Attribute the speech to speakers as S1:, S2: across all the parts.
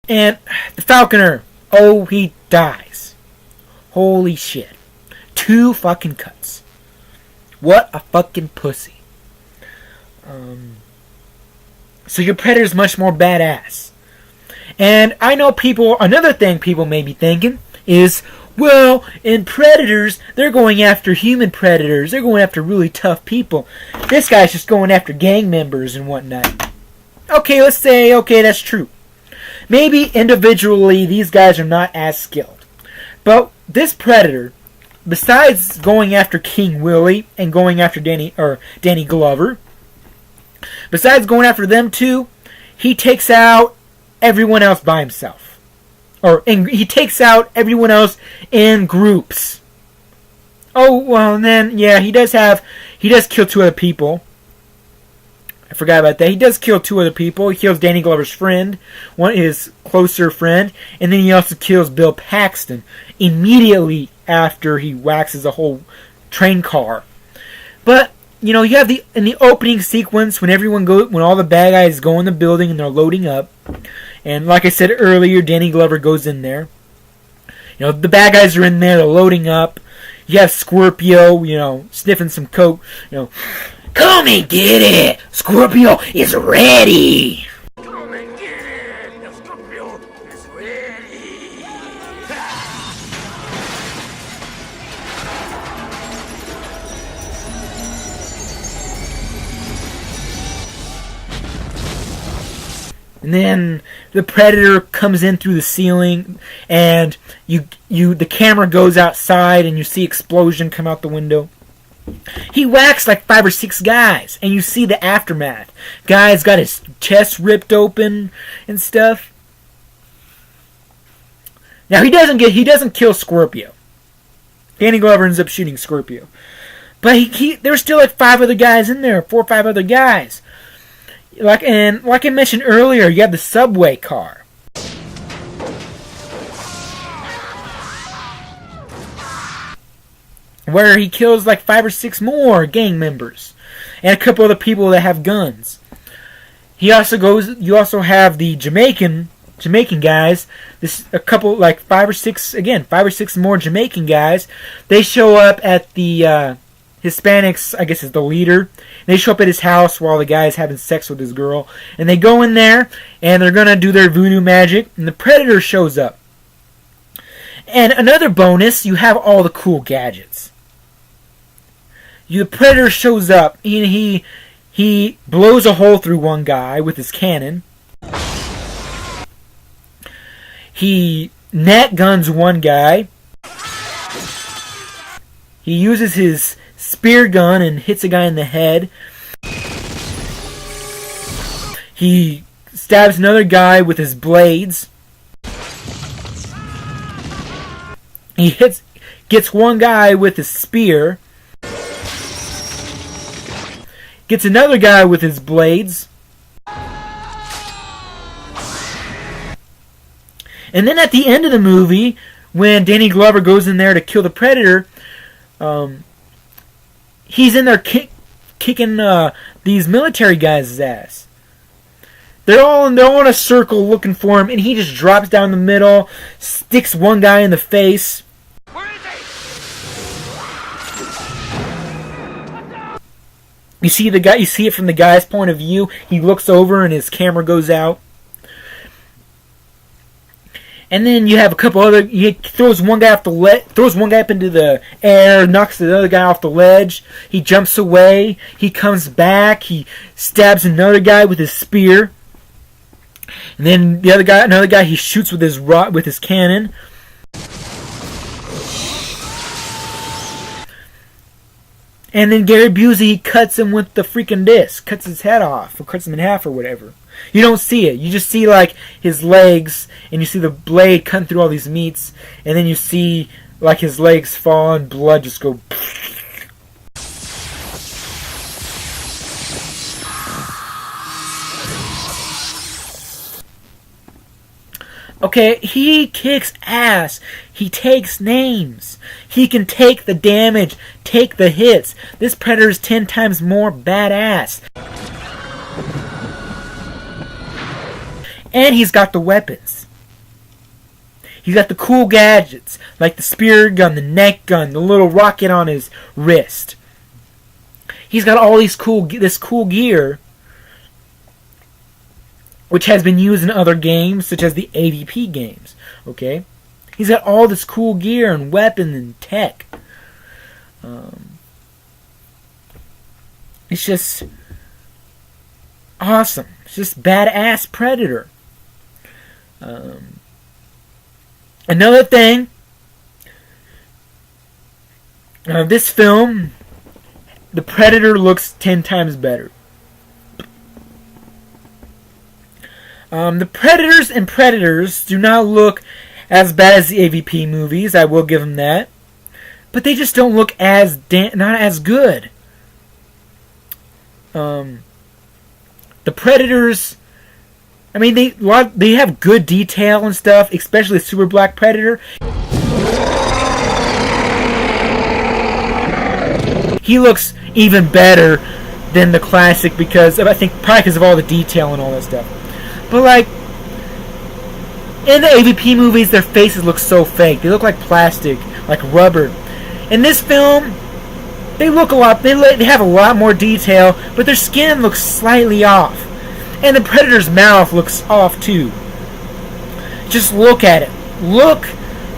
S1: And the Falconer, oh, he dies. Holy shit. 2 fucking cuts. What a fucking pussy. So your Predator's much more badass. And I know another thing people may be thinking is, well, in Predators, they're going after human predators. They're going after really tough people. This guy's just going after gang members and whatnot. Okay, let's say, okay, that's true. Maybe individually these guys are not as skilled. But this Predator, besides going after King Willie and going after Danny Glover, besides going after them two, he takes out everyone else by himself. He takes out everyone else in groups. Oh, well, and then, yeah, he does kill 2 other people. I forgot about that. He does kill 2 other people. He kills Danny Glover's friend, his closer friend, and then he also kills Bill Paxton immediately after he waxes a whole train car. But, you have in the opening sequence when all the bad guys go in the building and they're loading up, and like I said earlier, Danny Glover goes in there. The bad guys are in there, they're loading up. You have Scorpio, sniffing some coke, Come and get it! Scorpio is ready! Come and get it! Scorpio is ready! And then the Predator comes in through the ceiling, and the camera goes outside, and you see explosion come out the window. He whacks like 5 or 6 guys, and you see the aftermath. Guy's got his chest ripped open and stuff. Now he doesn't kill Scorpio. Danny Glover ends up shooting Scorpio, but there's still like 5 other guys in there, 4 or 5 other guys. Like I mentioned earlier, you have the subway car. Where he kills like 5 or 6 more gang members. And a couple other people that have guns. You also have the Jamaican guys. A couple, like 5 or 6 more Jamaican guys. They show up at the Hispanics, I guess is the leader. They show up at his house while the guy's having sex with his girl. And they go in there, and they're going to do their voodoo magic. And the Predator shows up. And another bonus, you have all the cool gadgets. The Predator shows up, and he blows a hole through one guy with his cannon. He net guns one guy. He uses his spear gun and hits a guy in the head. He stabs another guy with his blades. He gets one guy with his spear. Gets another guy with his blades. And then at the end of the movie, when Danny Glover goes in there to kill the Predator, he's in there kicking these military guys' ass. They're all in a circle looking for him, and he just drops down the middle, sticks one guy in the face. Where is he? You see it from the guy's point of view. He looks over and his camera goes out. And then you have a couple other. He throws one guy up into the air, knocks the other guy off the ledge. He jumps away. He comes back. He stabs another guy with his spear. And then another guy, he shoots with his cannon. And then Gary Busey cuts him with the freaking disc, cuts his head off, or cuts him in half, or whatever. You don't see it. You just see like his legs, and you see the blade cutting through all these meats, and then you see like his legs fall and blood just go. Okay, he kicks ass. He takes names. He can take the damage, take the hits. This Predator is 10 times more badass. And he's got the weapons. He's got the cool gadgets, like the spear gun, the neck gun, the little rocket on his wrist. He's got all this cool gear, which has been used in other games, such as the AVP games. Okay, he's got all this cool gear and weapons and tech. It's just awesome. It's just badass Predator. Another thing, this film, the Predator looks 10 times better. The Predators and Predators do not look as bad as the AVP movies. I will give them that, but they just don't look not as good. The Predators, I mean, they have good detail and stuff, especially Super Black Predator. He looks even better than the classic because I think probably because of all the detail and all that stuff. But like in the AVP movies, their faces look so fake. They look like plastic, like rubber. In this film, they look a lot. They have a lot more detail, but their skin looks slightly off. And the Predator's mouth looks off too. Just look at it. Look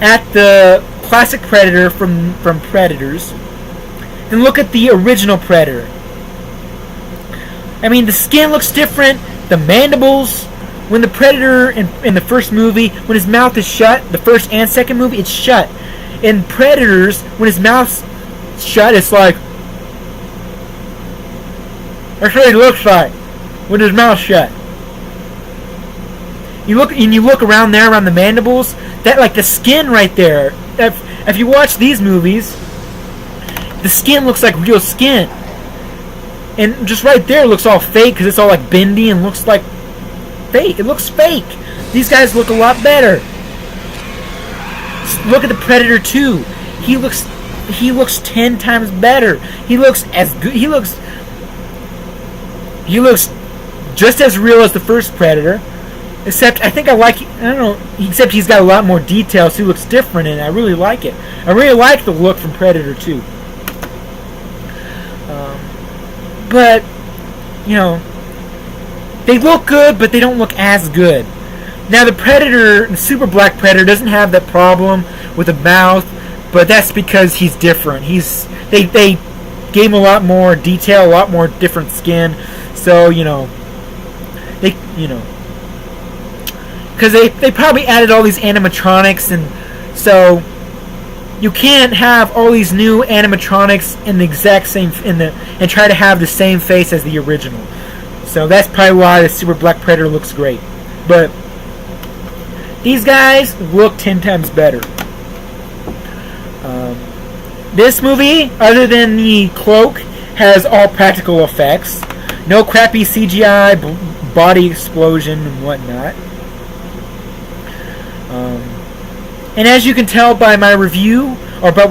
S1: at the classic Predator from Predators. And look at the original Predator. I mean, the skin looks different. The mandibles, when the Predator in the first movie, when his mouth is shut, the first and second movie, it's shut. In Predators, when his mouth's shut, it's like... That's what he looks like with his mouth shut. You look around there, around the mandibles, that like the skin right there. If you watch these movies, the skin looks like real skin, and just right there it looks all fake because it's all like bendy and looks like fake. It looks fake. These guys look a lot better. Look at the Predator 2. He looks 10 times better. He looks as good. He looks just as real as the first Predator, except I don't know, except he's got a lot more detail, so he looks different, and I really like it. I really like the look from Predator 2. But, you know, they look good, but they don't look as good. Now, the Predator, the Super Black Predator, doesn't have that problem with the mouth, but that's because he's different. They gave him a lot more detail, a lot more different skin. So, because they probably added all these animatronics, and so you can't have all these new animatronics in the exact same and try to have the same face as the original. So that's probably why the Super Black Predator looks great. But these guys look 10 times better. This movie, other than the cloak, has all practical effects. No crappy CGI body explosion and whatnot. And as you can tell by my review, or by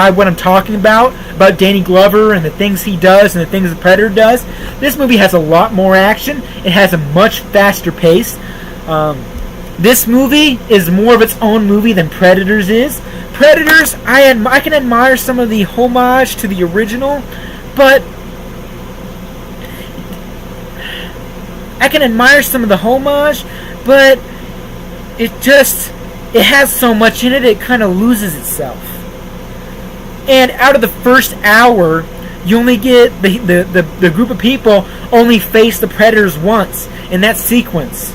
S1: what I'm talking about Danny Glover and the things he does and the things the Predator does, this movie has a lot more action. It has a much faster pace. This movie is more of its own movie than Predators is. Predators, I can admire some of the homage to the original, but it has so much in it, it kind of loses itself. And out of the first hour, you only get the group of people only face the Predators once in that sequence.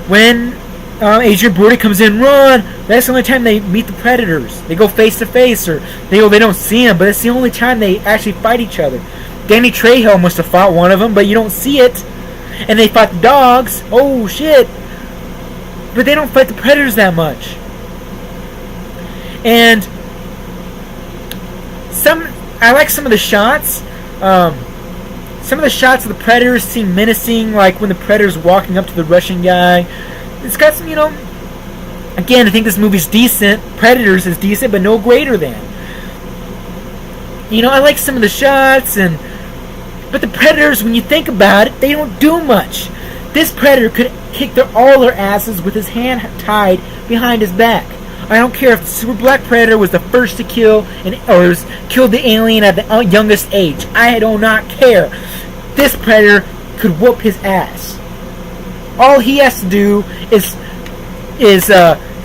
S1: When Adrian Brody comes in, run! That's the only time they meet the Predators. They go face to face, or they don't see them, but it's the only time they actually fight each other. Danny Trejo must have fought one of them, but you don't see it. And they fight the dogs. Oh shit! But they don't fight the Predators that much. And I like some of the shots. Some of the shots of the Predators seem menacing, like when the Predator's walking up to the Russian guy. It's got some, again, I think this movie's decent. Predators is decent, but no greater than. I like some of the shots, but the Predators, when you think about it, they don't do much. This Predator could kick all their asses with his hand tied behind his back. I don't care if the Super Black Predator was the first to kill or killed the alien at the youngest age. I do not care. This Predator could whoop his ass. All he has to do is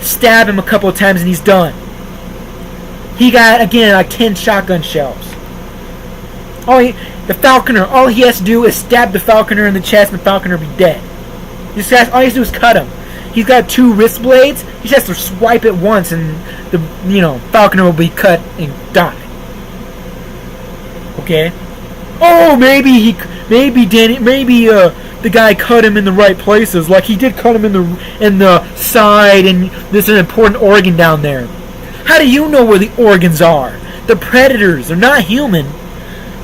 S1: stab him a couple of times and he's done. He got, again, like 10 shotgun shells. The Falconer, all he has to do is stab the Falconer in the chest and the Falconer will be dead. All he has to do is cut him. He's got 2 wrist blades. He just has to swipe it once and the Falconer will be cut and die. Okay? Oh, maybe the guy cut him in the right places. Like he did cut him in the side, and there's an important organ down there. How do you know where the organs are? The predators, they're not human.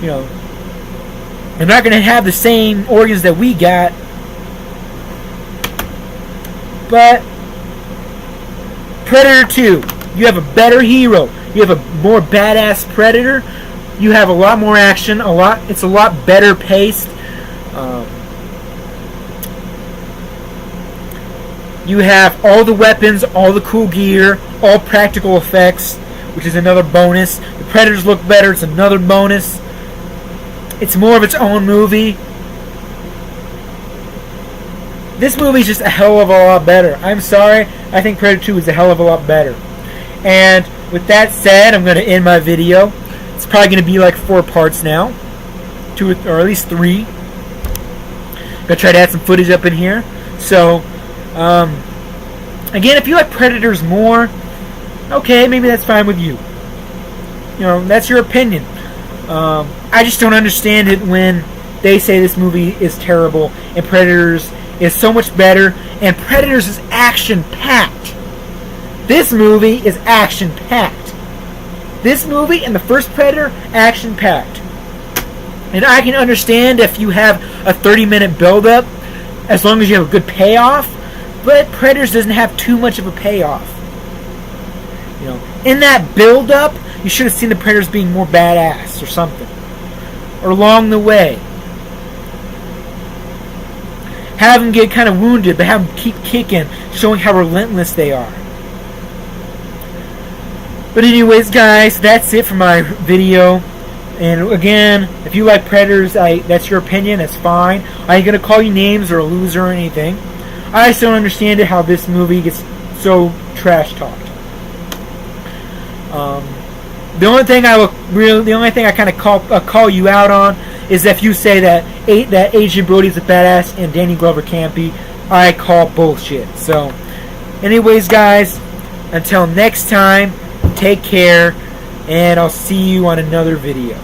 S1: They're not going to have the same organs that we got. But Predator 2, you have a better hero. You have a more badass Predator. You have a lot more action. It's a lot better paced. You have all the weapons, all the cool gear, all practical effects, which is another bonus. The Predators look better. It's another bonus. It's more of its own movie. This movie's just a hell of a lot better. I'm sorry. I think Predator 2 is a hell of a lot better. And with that said, I'm going to end my video. It's probably going to be like 4 parts now. 2 or at least 3. I'm going to try to add some footage up in here. So, again, if you like Predators more, okay, maybe that's fine with you. That's your opinion. I just don't understand it when they say this movie is terrible and Predators is so much better, and Predators is action-packed. This movie is action-packed. This movie and the first Predator, action-packed. And I can understand if you have a 30-minute build-up, as long as you have a good payoff, but Predators doesn't have too much of a payoff. In that build-up, you should have seen the Predators being more badass or something. Or along the way. Have them get kind of wounded, but have them keep kicking, showing how relentless they are. But anyways, guys, that's it for my video. And again, if you like Predators, that's your opinion, that's fine. I ain't going to call you names or a loser or anything. I just don't understand it, how this movie gets so trash-talked. The only thing I kind of call you out on is if you say that Adrien Brody's a badass and Danny Glover can't be. I call bullshit. So, anyways, guys, until next time, take care, and I'll see you on another video.